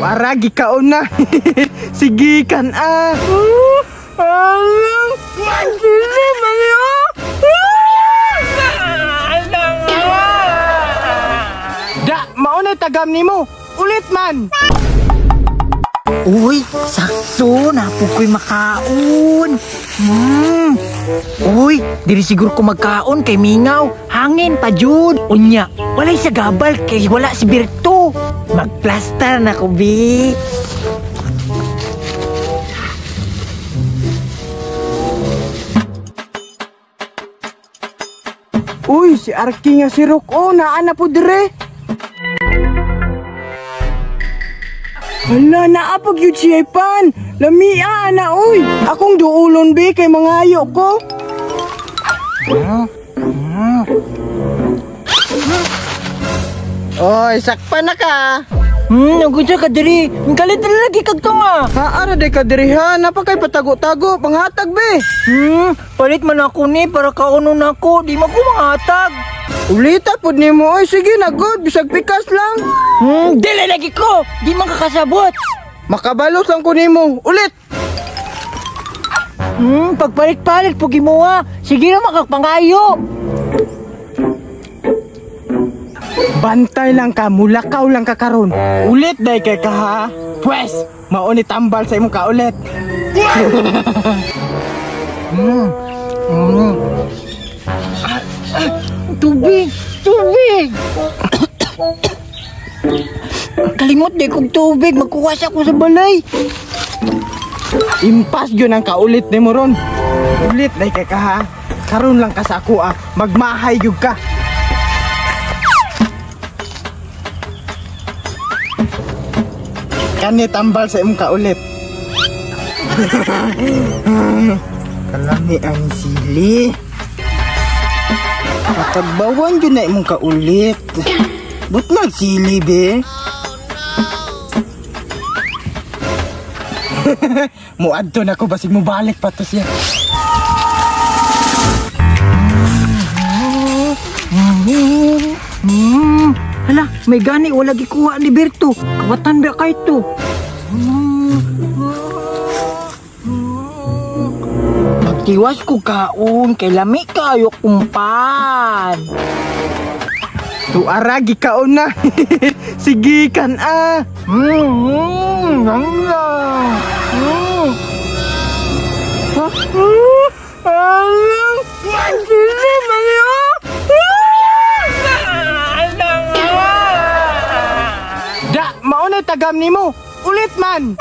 Aragi kaon na. Sige kan Da, maunay tagam nimo. Ulit man. Uy, sakto na po ko'y makaon. Uy, diri siguro ko magkaon kay mingaw. Hangin pa jud. Unya, walay sa gabal kay wala si Birto. Magplaster na ko, bi. Uy, si Arki nga si Roko, naa na po dire. Hala, naapag yun siya pan. Lamia na, uy. Akong duulon, be, kay mangayo ko. Oy, sakpan na ka. Nagudya ka diri. Ang galit na lagi kagto nga. Haara de ka diri ha. Napakay patago-tago. Panghatag, be. Palit man ako ni para kaunon ako. Di mo ko manghatag. Ulita po ni mo. Oy, sige na, good. Bisag pikas lang. Dili lagi ko. Di man kakasabot. Makabalos lang ko ni mo. Ulit. Pagpalit-palit po gimuha. Sige na makakpangayo. Bantay lang ka, mulakaw lang ka karon. Ulit day kay ka ha. Pwes, mauni tambal sa imong ka ulit. Tubig, tubig. Kalimot di kong tubig, magkuwas ako sa balay. Impas yun ang kaulit ni mo ron. Ulit day kay ka ha. Karon lang ka sa ako magmahay yun ka. Kani tambal sa imong kaulit. Kalami ang sili. Pagbawan yun na imong kaulit. But magsili, be. Muadto na ko basig mo balik pa to siya. Hala, may gani wala gikuha ni Berto. Kawatan ba kay to? Magtiwas ko kaon kay lami kayo kumpan. Aragi kaon na. Sige kan Da, maunay tagam nimo. Ulit man.